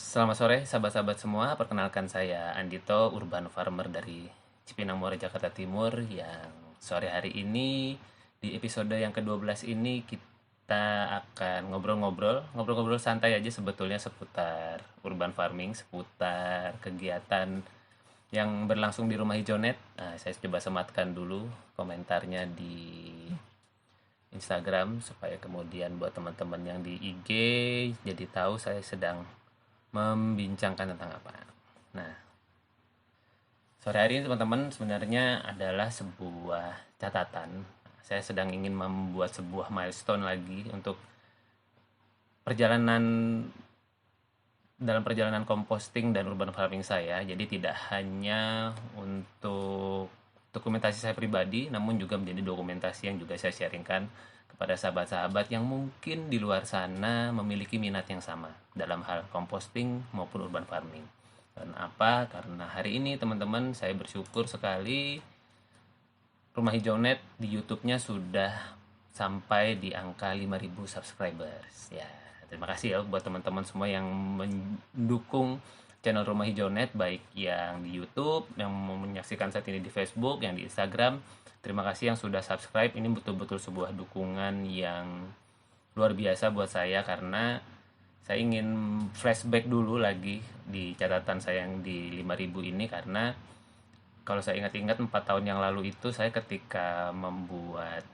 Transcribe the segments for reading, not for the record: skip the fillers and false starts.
Selamat sore sahabat-sahabat semua, perkenalkan saya Andito, urban farmer dari Cipinang Muara, Jakarta Timur yang sore hari ini di episode yang ke-12 ini kita akan ngobrol-ngobrol santai aja sebetulnya seputar urban farming, seputar kegiatan yang berlangsung di Rumah Hijaunet. Nah, saya coba sematkan dulu komentarnya di Instagram supaya kemudian buat teman-teman yang di IG jadi tahu saya sedang membincangkan tentang apa. Nah, sore hari ini teman-teman sebenarnya adalah sebuah catatan. Saya sedang ingin membuat sebuah milestone lagi untuk perjalanan dalam perjalanan composting dan urban farming saya. Jadi tidak hanya untuk dokumentasi saya pribadi, namun juga menjadi dokumentasi yang juga saya sharingkan kepada sahabat-sahabat yang mungkin di luar sana memiliki minat yang sama dalam hal composting maupun urban farming. Dan apa? Karena hari ini teman-teman saya bersyukur sekali Rumah Hijaunet di YouTube-nya sudah sampai di angka 5.000 subscribers. Ya, terima kasih ya buat teman-teman semua yang mendukung channel Rumah Hijaunet, baik yang di YouTube, yang menyaksikan saat ini di Facebook, yang di Instagram. Terima kasih yang sudah subscribe. Ini betul-betul sebuah dukungan yang luar biasa buat saya karena saya ingin flashback dulu lagi di catatan saya yang di 5.000 ini, karena kalau saya ingat-ingat 4 tahun yang lalu itu saya ketika membuat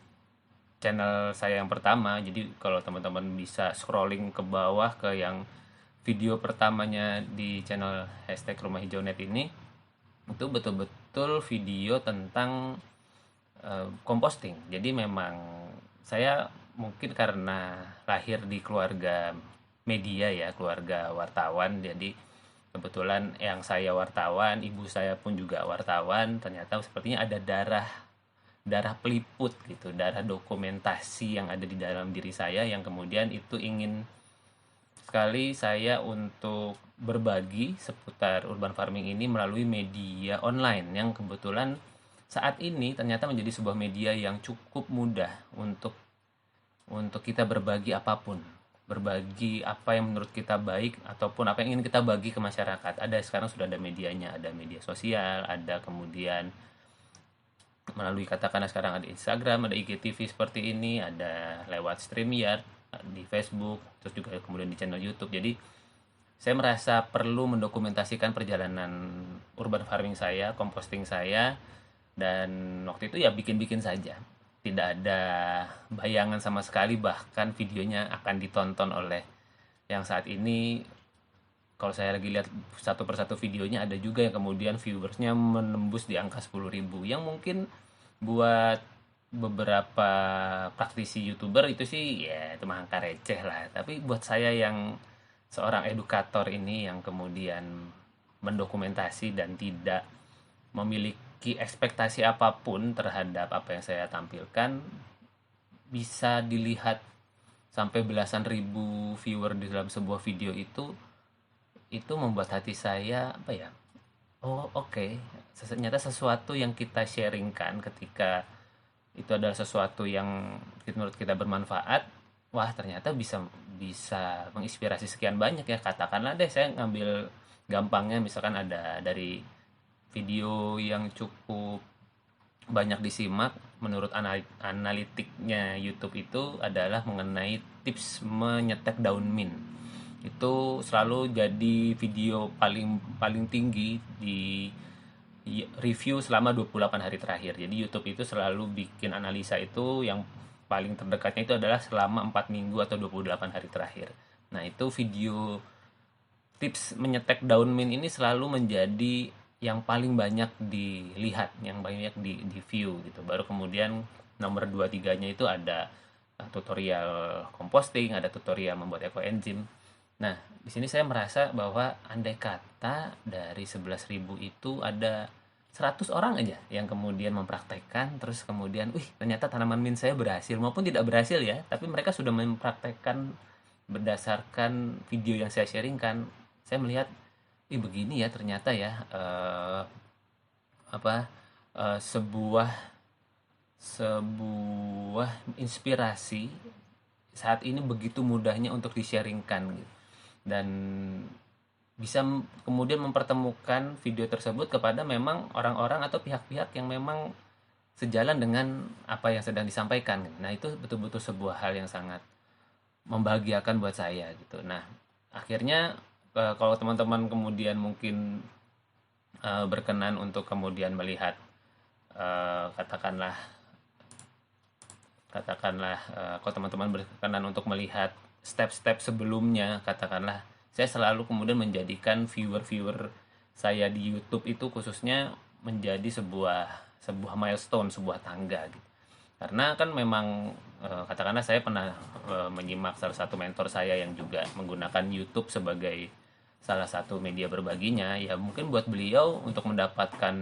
channel saya yang pertama. Jadi kalau teman-teman bisa scrolling ke bawah ke yang video pertamanya di channel hashtag Rumah Hijau Net ini, itu betul-betul video tentang composting. Jadi memang saya mungkin karena lahir di keluarga media ya, keluarga wartawan, jadi kebetulan yang saya wartawan, ibu saya pun juga wartawan, ternyata sepertinya ada darah darah peliput gitu, darah dokumentasi yang ada di dalam diri saya yang kemudian itu ingin sekali saya untuk berbagi seputar urban farming ini melalui media online yang kebetulan saat ini ternyata menjadi sebuah media yang cukup mudah untuk kita berbagi apapun, berbagi apa yang menurut kita baik ataupun apa yang ingin kita bagi ke masyarakat. Ada sekarang sudah ada medianya, ada media sosial, ada kemudian melalui katakanlah sekarang ada Instagram, ada IGTV seperti ini, ada lewat StreamYard di Facebook, terus juga kemudian di channel YouTube. Jadi saya merasa perlu mendokumentasikan perjalanan urban farming saya, composting saya, dan waktu itu ya bikin-bikin saja. Tidak ada bayangan sama sekali bahkan videonya akan ditonton oleh yang saat ini. Kalau saya lagi lihat satu persatu videonya, ada juga yang kemudian viewersnya menembus di angka 10.000, yang mungkin buat beberapa praktisi youtuber itu sih ya itu mah angka receh lah, tapi buat saya yang seorang edukator ini yang kemudian mendokumentasi dan tidak memiliki ekspektasi apapun terhadap apa yang saya tampilkan, bisa dilihat sampai belasan ribu viewer di dalam sebuah video itu membuat hati saya apa ya, oh oke, ternyata sesuatu yang kita sharingkan ketika itu adalah sesuatu yang menurut kita bermanfaat. Wah, ternyata bisa bisa menginspirasi sekian banyak ya. Katakanlah deh saya ngambil gampangnya, misalkan ada dari video yang cukup banyak disimak menurut analitiknya YouTube itu adalah mengenai tips menyetek daun mint. Itu selalu jadi video paling paling tinggi di review selama 28 hari terakhir. Jadi YouTube itu selalu bikin analisa itu yang paling terdekatnya itu adalah selama 4 minggu atau 28 hari terakhir. Nah, itu video tips menyetek daun mint ini selalu menjadi yang paling banyak dilihat, yang banyak di view gitu. Baru kemudian nomor 2 3-nya itu ada tutorial composting, ada tutorial membuat ekoenzim. Nah, di sini saya merasa bahwa andai kata dari 11.000 itu ada 100 orang aja yang kemudian mempraktekkan, terus kemudian, wih, ternyata tanaman mint saya berhasil maupun tidak berhasil ya, tapi mereka sudah mempraktekkan berdasarkan video yang saya sharingkan. Saya melihat, ih begini ya ternyata ya, apa sebuah sebuah inspirasi saat ini begitu mudahnya untuk di-sharingkan gitu. Dan bisa kemudian mempertemukan video tersebut kepada memang orang-orang atau pihak-pihak yang memang sejalan dengan apa yang sedang disampaikan. Nah, itu betul-betul sebuah hal yang sangat membahagiakan buat saya gitu. Nah, akhirnya kalau teman-teman kemudian mungkin berkenan untuk kemudian melihat eh, katakanlah katakanlah kalau teman-teman berkenan untuk melihat step-step sebelumnya, katakanlah saya selalu kemudian menjadikan viewer-viewer saya di YouTube itu khususnya menjadi sebuah sebuah milestone, sebuah tangga gitu. Karena kan memang katakanlah saya pernah menyimak salah satu mentor saya yang juga menggunakan YouTube sebagai salah satu media berbaginya, ya mungkin buat beliau untuk mendapatkan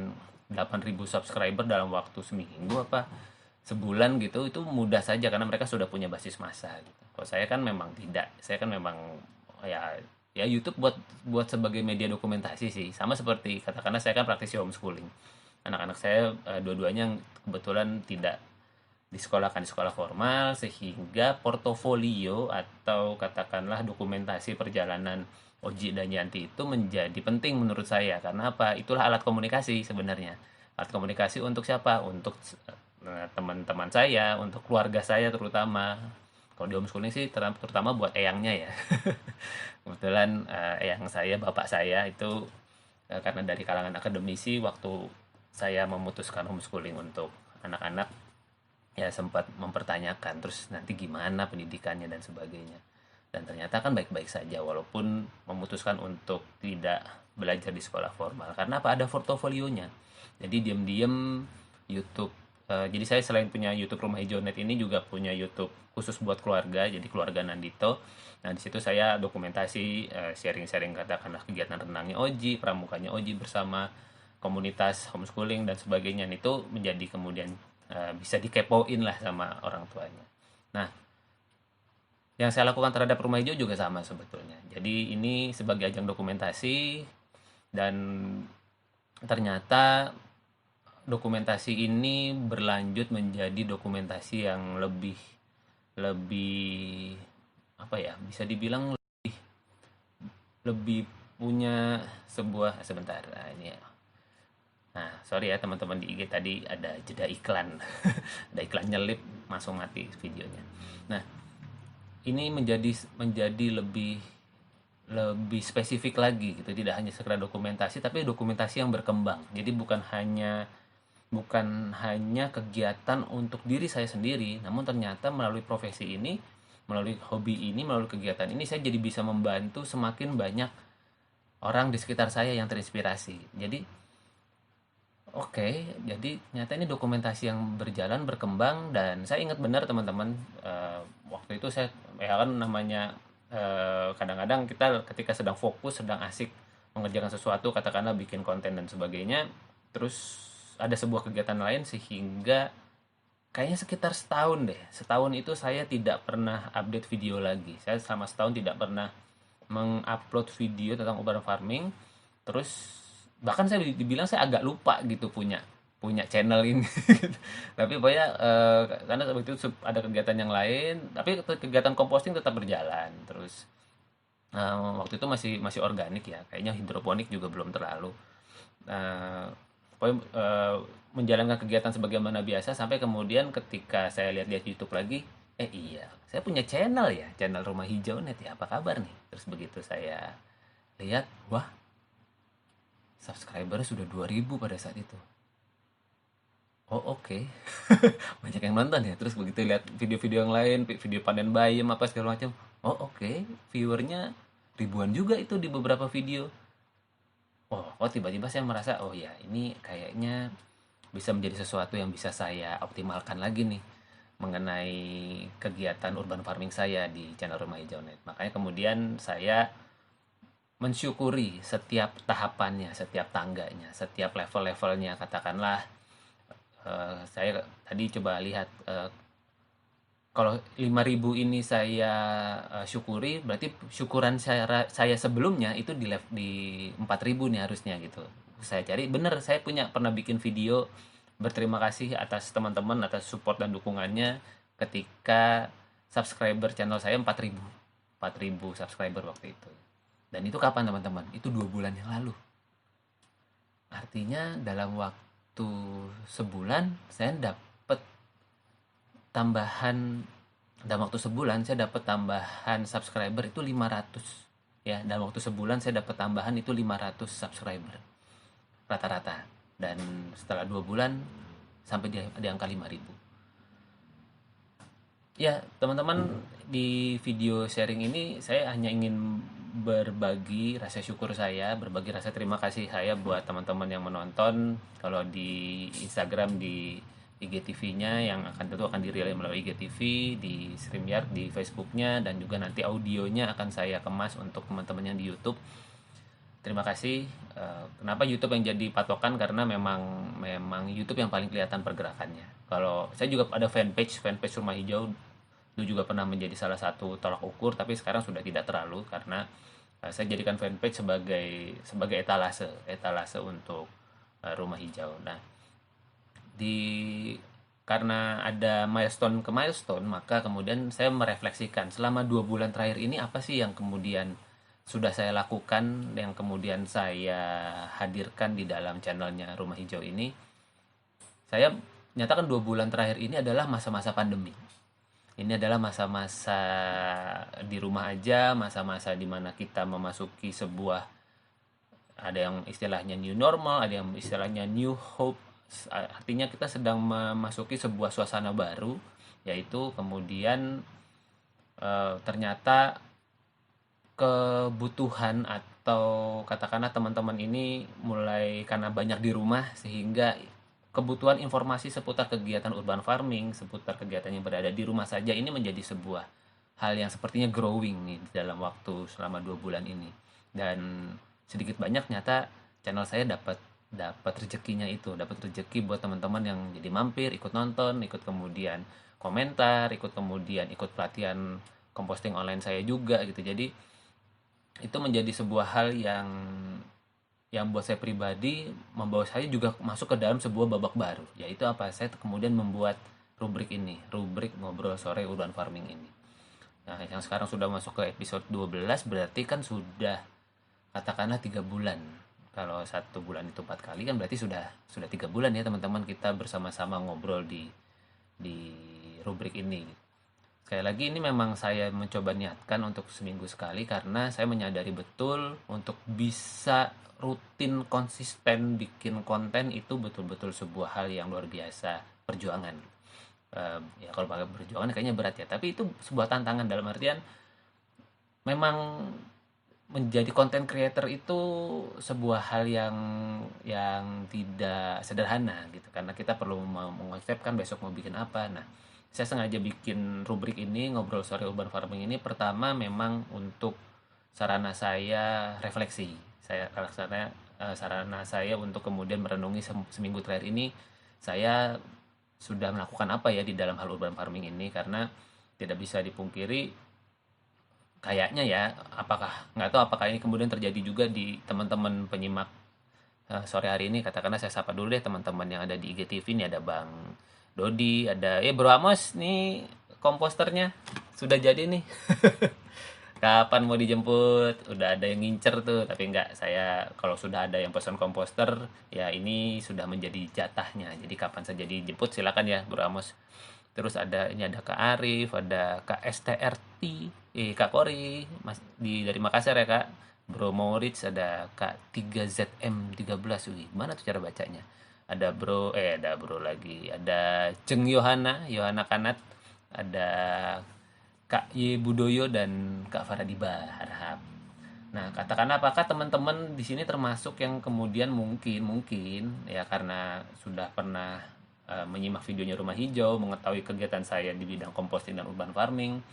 8.000 subscriber dalam waktu seminggu apa sebulan gitu itu mudah saja karena mereka sudah punya basis massa gitu. Kalau saya kan memang tidak, saya kan memang ya ya YouTube buat buat sebagai media dokumentasi sih. Sama seperti katakanlah saya kan praktisi homeschooling. Anak-anak saya dua-duanya kebetulan tidak disekolahkan di sekolah formal sehingga portofolio atau katakanlah dokumentasi perjalanan Oji dan Yanti itu menjadi penting menurut saya karena apa? Itulah alat komunikasi sebenarnya. Alat komunikasi untuk siapa? Untuk teman-teman saya, untuk keluarga saya terutama. Kalau di homeschooling sih terutama buat eyangnya ya. Kebetulan eyang saya, bapak saya itu karena dari kalangan akademisi waktu saya memutuskan homeschooling untuk anak-anak ya sempat mempertanyakan terus nanti gimana pendidikannya dan sebagainya. Dan ternyata kan baik-baik saja walaupun memutuskan untuk tidak belajar di sekolah formal. Karena apa? Ada portofolionya. Jadi diam-diam YouTube jadi saya selain punya YouTube Rumah Hijau Net ini juga punya YouTube khusus buat keluarga, jadi keluarga Nandito. Nah, di situ saya dokumentasi sharing-sharing katakanlah kegiatan renangnya Oji, pramukanya Oji bersama komunitas homeschooling dan sebagainya. Nah, itu menjadi kemudian bisa dikepoin lah sama orang tuanya. Nah, yang saya lakukan terhadap Rumah Hijau juga sama sebetulnya. Jadi ini sebagai ajang dokumentasi dan ternyata dokumentasi ini berlanjut menjadi dokumentasi yang lebih lebih apa ya bisa dibilang lebih punya sebuah sebentar ini ya. Nah, sorry ya teman-teman di IG tadi ada jeda iklan. Ada iklan nyelip langsung mati videonya. Nah, ini menjadi menjadi lebih lebih spesifik lagi gitu, tidak hanya sekedar dokumentasi tapi dokumentasi yang berkembang. Jadi bukan hanya kegiatan untuk diri saya sendiri, namun ternyata melalui profesi ini, melalui hobi ini, melalui kegiatan ini saya jadi bisa membantu semakin banyak orang di sekitar saya yang terinspirasi. Jadi oke, jadi ternyata ini dokumentasi yang berjalan berkembang dan saya ingat benar teman-teman waktu itu saya ya kan namanya kadang-kadang kita ketika sedang fokus, sedang asik mengerjakan sesuatu, katakanlah bikin konten dan sebagainya, terus ada sebuah kegiatan lain sehingga kayaknya sekitar setahun deh. Setahun itu saya tidak pernah update video lagi. Saya selama setahun tidak pernah mengupload video tentang urban farming. Terus bahkan saya dibilang saya agak lupa gitu punya punya channel ini. Tapi pokoknya karena waktu itu ada kegiatan yang lain, tapi kegiatan composting tetap berjalan. Terus waktu itu masih masih organik ya, kayaknya hidroponik juga belum terlalu. Nah, pokoknya menjalankan kegiatan sebagaimana biasa sampai kemudian ketika saya lihat-lihat YouTube lagi, iya, saya punya channel ya, channel Rumah Hijau Net ya, apa kabar nih? Terus begitu saya lihat, wah, subscriber sudah 2.000 pada saat itu. Oh, oke. Banyak yang nonton ya. Terus begitu lihat video-video yang lain, video panen bayam apa segala macam. Oh, oke. Viewernya ribuan juga itu di beberapa video. Oh, tiba-tiba saya merasa, oh ya, ini kayaknya bisa menjadi sesuatu yang bisa saya optimalkan lagi nih mengenai kegiatan urban farming saya di channel Rumah Hijau Net. Makanya kemudian saya mensyukuri setiap tahapannya, setiap tangganya, setiap level-levelnya. Katakanlah, saya tadi coba lihat kalau 5.000 ini saya syukuri, berarti syukuran saya sebelumnya itu di 4.000 nih harusnya gitu. Saya cari bener, saya pernah bikin video berterima kasih atas teman-teman atas support dan dukungannya ketika subscriber channel saya 4.000 subscriber waktu itu. Dan itu kapan teman-teman? Itu 2 bulan yang lalu. Artinya dalam waktu sebulan saya dapat tambahan, dalam waktu sebulan saya dapat tambahan subscriber itu 500. Ya, dalam waktu sebulan saya dapat tambahan itu 500 subscriber rata-rata. Dan setelah 2 bulan sampai di angka 5.000. Ya, teman-teman, di video sharing ini saya hanya ingin berbagi rasa syukur saya, berbagi rasa terima kasih saya buat teman-teman yang menonton. Kalau di Instagram, di IGTV-nya yang tentu akan dirilis melalui IGTV, di StreamYard, di Facebook-nya, dan juga nanti audionya akan saya kemas untuk teman-teman yang di YouTube. Terima kasih. Kenapa YouTube yang jadi patokan? Karena memang YouTube yang paling kelihatan pergerakannya. Kalau saya juga ada fanpage Rumah Hijau, itu juga pernah menjadi salah satu tolak ukur, tapi sekarang sudah tidak terlalu karena saya jadikan fanpage sebagai etalase untuk Rumah Hijau. Nah, di karena ada milestone ke milestone, maka kemudian saya merefleksikan selama 2 bulan terakhir ini apa sih yang kemudian sudah saya lakukan, yang kemudian saya hadirkan di dalam channelnya Rumah Hijau ini. Saya nyatakan 2 bulan terakhir ini adalah masa-masa pandemi. Ini adalah masa-masa di rumah aja, masa-masa di mana kita memasuki sebuah, ada yang istilahnya new normal, ada yang istilahnya new hope. Artinya kita sedang memasuki sebuah suasana baru, yaitu kemudian ternyata kebutuhan atau katakanlah teman-teman ini mulai karena banyak di rumah sehingga kebutuhan informasi seputar kegiatan urban farming, seputar kegiatan yang berada di rumah saja ini menjadi sebuah hal yang sepertinya growing nih dalam waktu selama 2 bulan ini. Dan sedikit banyak nyata channel saya dapat rezekinya itu, dapat rezeki buat teman-teman yang jadi mampir, ikut nonton, ikut kemudian komentar, ikut kemudian ikut pelatihan composting online saya juga gitu. Jadi itu menjadi sebuah hal yang buat saya pribadi membawa saya juga masuk ke dalam sebuah babak baru, yaitu apa? Saya kemudian membuat rubrik ngobrol sore urban farming ini. Nah, yang sekarang sudah masuk ke episode 12, berarti kan sudah katakanlah 3 bulan. Kalau 1 bulan itu 4 kali kan berarti sudah 3 bulan ya teman-teman kita bersama-sama ngobrol di rubrik ini. Sekali lagi ini memang saya mencoba niatkan untuk seminggu sekali karena saya menyadari betul untuk bisa rutin konsisten bikin konten itu betul-betul sebuah hal yang luar biasa, perjuangan. Ya kalau pakai perjuangan kayaknya berat ya, tapi itu sebuah tantangan dalam artian memang menjadi content creator itu sebuah hal yang tidak sederhana gitu, karena kita perlu mengonsepkan besok mau bikin apa. Nah, saya sengaja bikin rubrik ini, ngobrol sore urban farming ini, pertama memang untuk sarana saya refleksi. Sarana saya untuk kemudian merenungi seminggu terakhir ini saya sudah melakukan apa ya di dalam hal urban farming ini, karena tidak bisa dipungkiri kayaknya ya, nggak tahu apakah ini kemudian terjadi juga di teman-teman penyimak sore hari ini. Katakanlah saya sapa dulu deh teman-teman yang ada di IGTV. Nih ada Bang Dodi, ada Bro Amos nih, komposternya sudah jadi nih. Kapan mau dijemput? Udah ada yang ngincer tuh, tapi enggak, saya kalau sudah ada yang pesan komposter, ya ini sudah menjadi jatahnya. Jadi kapan saja dijemput silakan ya Bro Amos. Terus ini ada Kak Arif, ada Kak STRT, Kak Kori, dari Makassar ya Kak. Bro Moritz, ada Kak 3ZM13. Wih, mana tuh cara bacanya? Ada bro lagi. Ada Ceng Yohana Kanat, ada Kak Y Budoyo dan Kak Faradiba Harhab. Nah, katakan apakah teman-teman di sini termasuk yang kemudian mungkin ya karena sudah pernah menyimak videonya Rumah Hijau, mengetahui kegiatan saya di bidang composting dan urban farming.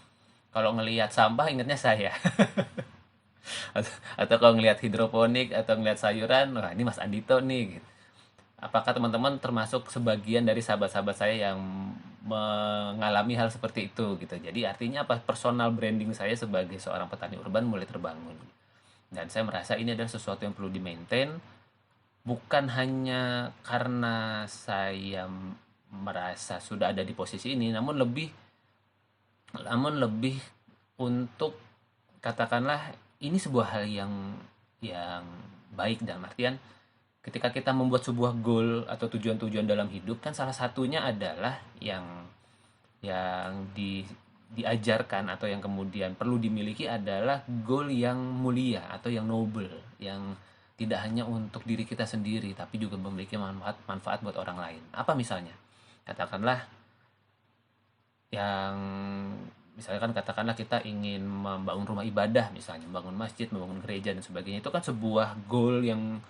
Kalau ngelihat sampah ingatnya saya. atau kalau ngelihat hidroponik atau ngelihat sayuran, wah ini Mas Andito nih gitu. Apakah teman-teman termasuk sebagian dari sahabat-sahabat saya yang mengalami hal seperti itu gitu. Jadi artinya apa? Personal branding saya sebagai seorang petani urban mulai terbangun. Dan saya merasa ini adalah sesuatu yang perlu di-maintain, bukan hanya karena saya merasa sudah ada di posisi ini, namun lebih untuk katakanlah ini sebuah hal yang baik, dalam artian ketika kita membuat sebuah goal atau tujuan-tujuan dalam hidup kan salah satunya adalah yang diajarkan atau yang kemudian perlu dimiliki adalah goal yang mulia atau yang noble, yang tidak hanya untuk diri kita sendiri tapi juga memiliki manfaat buat orang lain. Apa misalnya? Katakanlah yang misalkan katakanlah kita ingin membangun rumah ibadah, misalnya membangun masjid, membangun gereja dan sebagainya. Itu kan sebuah goal yang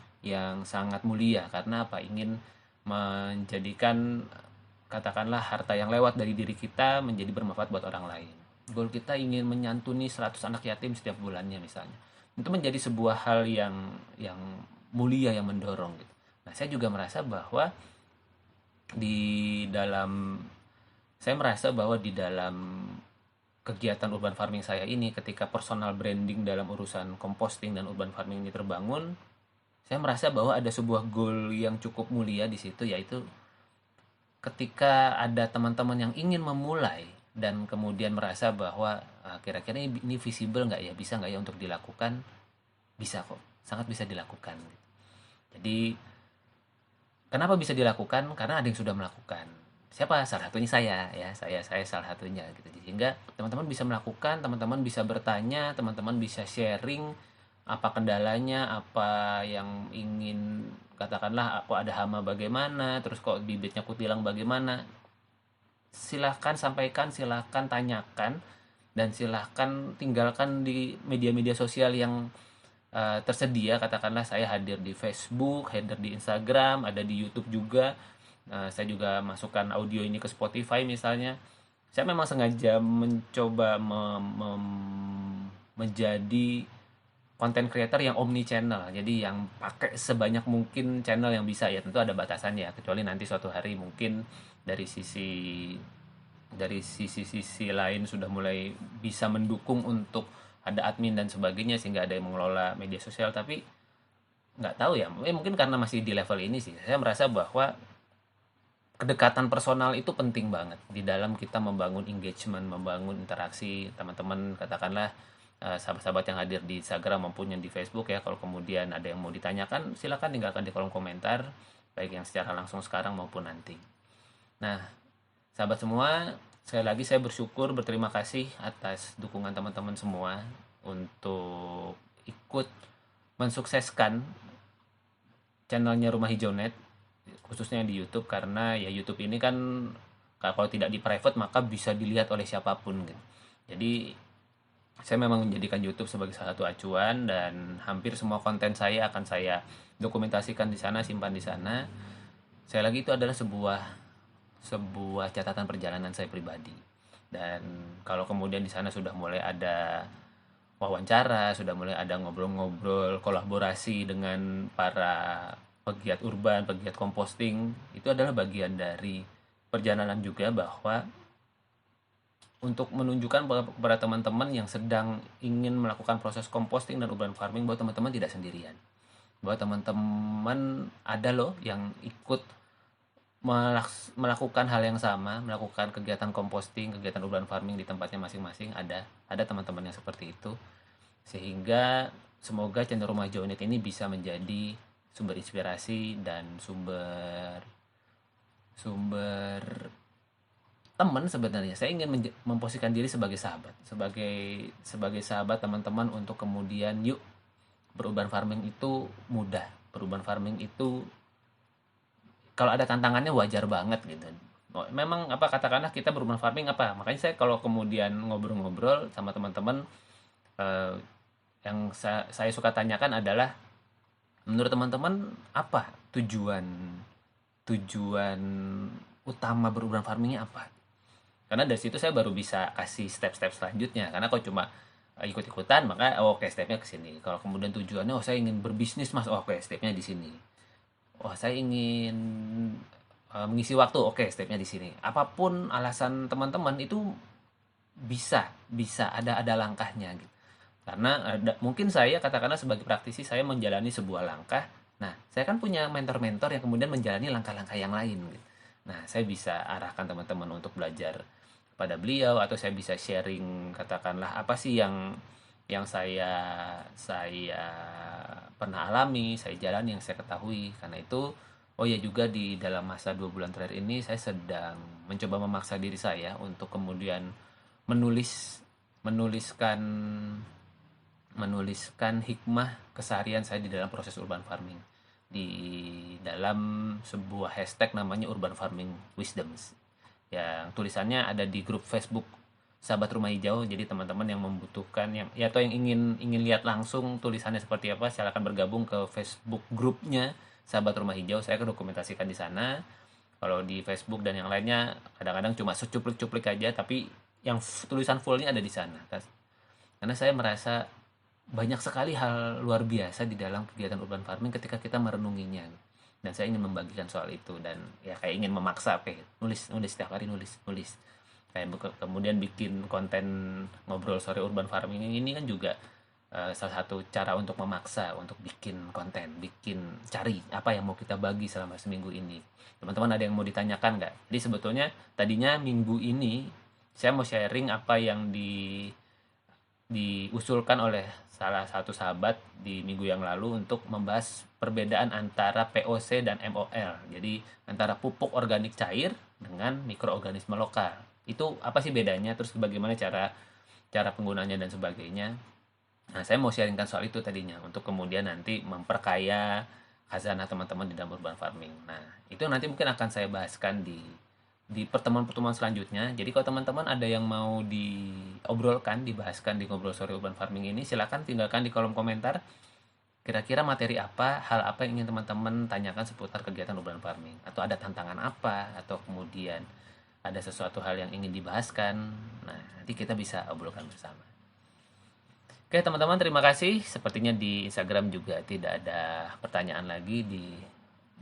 sangat mulia, karena apa? Ingin menjadikan katakanlah harta yang lewat dari diri kita menjadi bermanfaat buat orang lain. Goal kita ingin menyantuni 100 anak yatim setiap bulannya misalnya. Itu menjadi sebuah hal yang mulia, yang mendorong gitu. Nah, saya juga merasa bahwa di dalam saya merasa bahwa di dalam kegiatan urban farming saya ini, ketika personal branding dalam urusan composting dan urban farming ini terbangun, saya merasa bahwa ada sebuah goal yang cukup mulia di situ, yaitu ketika ada teman-teman yang ingin memulai dan kemudian merasa bahwa kira-kira ini visible nggak ya, bisa nggak ya untuk dilakukan, bisa kok, sangat bisa dilakukan. Jadi kenapa bisa dilakukan? Karena ada yang sudah melakukan. Siapa? Salah satunya saya salah satunya gitu. Sehingga teman-teman bisa melakukan, teman-teman bisa bertanya, teman-teman bisa sharing apa kendalanya, apa yang ingin, katakanlah kok ada hama bagaimana, terus kok bibitnya kutilang bagaimana. Silahkan sampaikan, silahkan tanyakan, dan silahkan tinggalkan di media-media sosial yang tersedia. Katakanlah saya hadir di Facebook, hadir di Instagram, ada di YouTube juga. Saya juga masukkan audio ini ke Spotify misalnya. Saya memang sengaja mencoba menjadi content creator yang omni channel, jadi yang pakai sebanyak mungkin channel yang bisa. Ya tentu ada batasannya, kecuali nanti suatu hari mungkin dari sisi lain sudah mulai bisa mendukung untuk ada admin dan sebagainya sehingga ada yang mengelola media sosial. Tapi nggak tahu ya, mungkin karena masih di level ini sih, saya merasa bahwa kedekatan personal itu penting banget di dalam kita membangun engagement, membangun interaksi teman-teman, katakanlah sahabat-sahabat yang hadir di Instagram maupun yang di Facebook ya. Kalau kemudian ada yang mau ditanyakan, silakan tinggalkan di kolom komentar, baik yang secara langsung sekarang maupun nanti. Nah, sahabat semua, sekali lagi saya berterima kasih atas dukungan teman-teman semua untuk ikut mensukseskan channelnya Rumah Hijau Net, khususnya di YouTube, karena ya YouTube ini kan kalau tidak di private maka bisa dilihat oleh siapapun gitu. Jadi saya memang menjadikan YouTube sebagai salah satu acuan, dan hampir semua konten saya akan saya dokumentasikan di sana, simpan di sana. Saya lagi itu adalah sebuah catatan perjalanan saya pribadi. Dan kalau kemudian di sana sudah mulai ada wawancara, sudah mulai ada ngobrol-ngobrol, kolaborasi dengan para pegiat urban, pegiat composting, itu adalah bagian dari perjalanan juga, bahwa untuk menunjukkan kepada teman-teman yang sedang ingin melakukan proses composting dan urban farming bahwa teman-teman tidak sendirian. Bahwa teman-teman ada loh yang ikut melakukan hal yang sama, melakukan kegiatan composting, kegiatan urban farming di tempatnya masing-masing. Ada teman-teman yang seperti itu, sehingga semoga channel Rumah Hijau Net ini bisa menjadi sumber inspirasi dan sumber teman. Sebenarnya saya ingin memposisikan diri sebagai sahabat, sebagai sahabat teman-teman, untuk kemudian yuk, berurban farming itu mudah, berurban farming itu kalau ada tantangannya wajar banget gitu. Memang katakanlah kita berurban farming apa, makanya saya kalau kemudian ngobrol-ngobrol sama teman-teman, yang saya suka tanyakan adalah, menurut teman-teman apa tujuan utama berurban farmingnya apa? Karena dari situ saya baru bisa kasih step-step selanjutnya. Karena kalau cuma ikut-ikutan, maka oke, stepnya ke sini. Kalau kemudian tujuannya saya ingin berbisnis Mas, oke, stepnya di sini. Saya ingin mengisi waktu, oke, stepnya di sini. Apapun alasan teman-teman itu bisa ada langkahnya gitu. Karena mungkin saya katakanlah sebagai praktisi saya menjalani sebuah langkah. Nah, saya kan punya mentor-mentor yang kemudian menjalani langkah-langkah yang lain gitu. Nah, saya bisa arahkan teman-teman untuk belajar pada beliau, atau saya bisa sharing katakanlah apa sih yang yang saya pernah alami, saya jalani, yang saya ketahui. Karena itu, oh ya juga di dalam masa 2 bulan terakhir ini saya sedang mencoba memaksa diri saya untuk kemudian menuliskan menuliskan hikmah keseharian saya di dalam proses urban farming di dalam sebuah hashtag namanya Urban Farming Wisdoms, yang tulisannya ada di grup Facebook Sahabat Rumah Hijau. Jadi teman-teman yang membutuhkan yang ya atau yang ingin lihat langsung tulisannya seperti apa, silakan bergabung ke Facebook grupnya Sahabat Rumah Hijau. Saya dokumentasikan di sana. Kalau di Facebook dan yang lainnya kadang-kadang cuma secuplik-cuplik aja, tapi yang tulisan fullnya ada di sana. Karena saya merasa banyak sekali hal luar biasa di dalam kegiatan urban farming ketika kita merenunginya, dan saya ingin membagikan soal itu. Dan ya kayak ingin memaksa, kayak nulis setiap hari, nulis kayak kemudian bikin konten ngobrol sore urban farming ini kan juga salah satu cara untuk memaksa untuk bikin konten, cari apa yang mau kita bagi selama seminggu ini. Teman-teman ada yang mau ditanyakan nggak? Jadi sebetulnya tadinya minggu ini saya mau sharing apa yang diusulkan oleh salah satu sahabat di minggu yang lalu untuk membahas perbedaan antara POC dan MOL. Jadi antara pupuk organik cair dengan mikroorganisme lokal. Itu apa sih bedanya? Terus bagaimana cara penggunaannya dan sebagainya. Nah, saya mau sharingkan soal itu tadinya untuk kemudian nanti memperkaya khazanah teman-teman di dalam urban farming. Nah, itu nanti mungkin akan saya bahaskan di pertemuan-pertemuan selanjutnya. Jadi kalau teman-teman ada yang mau diobrolkan, dibahaskan di ngobrol sore urban farming ini, silakan tinggalkan di kolom komentar. Kira-kira materi apa, hal apa yang ingin teman-teman tanyakan seputar kegiatan urban farming, atau ada tantangan apa, atau kemudian ada sesuatu hal yang ingin dibahaskan. Nah, nanti kita bisa obrolkan bersama. Oke teman-teman, terima kasih. Sepertinya di Instagram juga tidak ada pertanyaan lagi,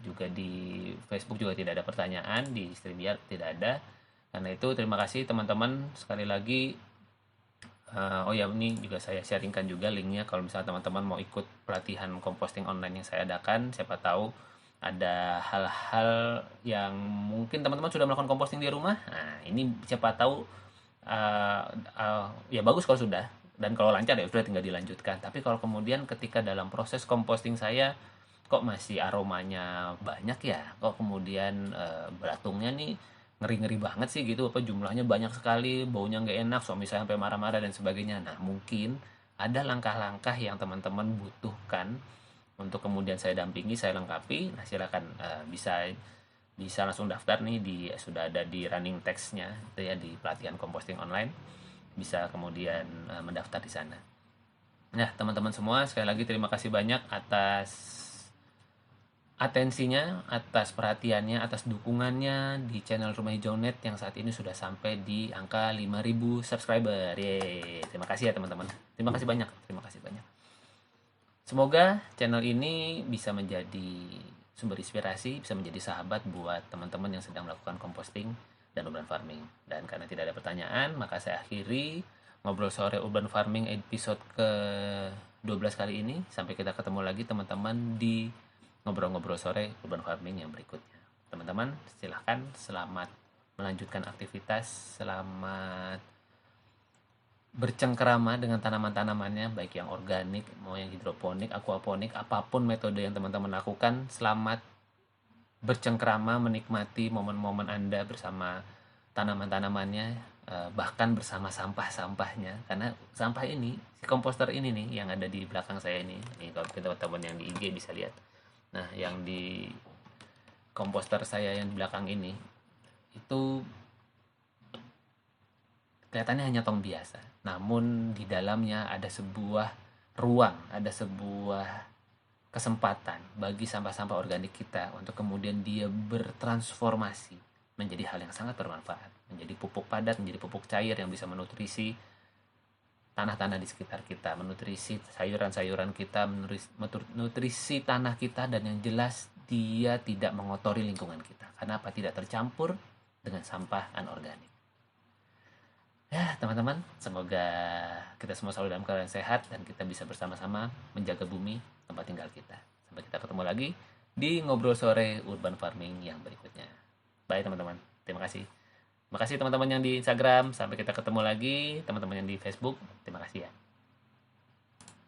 juga di Facebook juga tidak ada pertanyaan, di StreamYard tidak ada. Karena itu terima kasih teman-teman sekali lagi. Oh ya, ini juga saya sharingkan juga linknya kalau misalnya teman-teman mau ikut pelatihan composting online yang saya adakan. Siapa tahu ada hal-hal yang mungkin teman-teman sudah melakukan composting di rumah. Nah, ini siapa tahu ya bagus kalau sudah, dan kalau lancar ya sudah tinggal dilanjutkan. Tapi kalau kemudian ketika dalam proses composting saya kok masih aromanya banyak ya, kok kemudian beratungnya nih ngeri-ngeri banget sih gitu, apa jumlahnya banyak sekali, baunya nggak enak, suami saya sampai marah-marah dan sebagainya. Nah mungkin ada langkah-langkah yang teman-teman butuhkan untuk kemudian saya dampingi, saya lengkapi. Nah silakan bisa langsung daftar nih, sudah ada di running text-nya itu ya, di pelatihan composting online, bisa kemudian mendaftar di sana. Nah teman-teman semua, sekali lagi terima kasih banyak atas atensinya, atas perhatiannya, atas dukungannya di channel Rumah Hijau Net yang saat ini sudah sampai di angka 5.000 subscriber. Yeay, terima kasih ya teman-teman. Terima kasih banyak. Semoga channel ini bisa menjadi sumber inspirasi, bisa menjadi sahabat buat teman-teman yang sedang melakukan composting dan urban farming. Dan karena tidak ada pertanyaan, maka saya akhiri ngobrol sore urban farming episode ke-12 kali ini. Sampai kita ketemu lagi teman-teman di ngobrol-ngobrol sore urban farming yang berikutnya. Teman-teman silahkan, selamat melanjutkan aktivitas, selamat bercengkerama dengan tanaman-tanamannya, baik yang organik, mau yang hidroponik, aquaponik, apapun metode yang teman-teman lakukan. Selamat bercengkerama, menikmati momen-momen Anda bersama tanaman-tanamannya, bahkan bersama sampah-sampahnya. Karena sampah ini, si komposter ini nih yang ada di belakang saya ini kalau teman-teman yang di IG bisa lihat. Nah, yang di komposter saya yang di belakang ini itu kelihatannya hanya tong biasa, namun di dalamnya ada sebuah ruang, ada sebuah kesempatan bagi sampah-sampah organik kita untuk kemudian dia bertransformasi menjadi hal yang sangat bermanfaat, menjadi pupuk padat, menjadi pupuk cair yang bisa menutrisi tanah-tanah di sekitar kita, menutrisi sayuran-sayuran kita, menutrisi tanah kita, dan yang jelas dia tidak mengotori lingkungan kita. Karena apa? Tidak tercampur dengan sampah anorganik. Ya teman-teman, semoga kita semua selalu dalam keadaan sehat dan kita bisa bersama-sama menjaga bumi tempat tinggal kita. Sampai kita ketemu lagi di ngobrol sore urban farming yang berikutnya. Bye teman-teman, terima kasih. Terima kasih teman-teman yang di Instagram. Sampai kita ketemu lagi. Teman-teman yang di Facebook, terima kasih ya.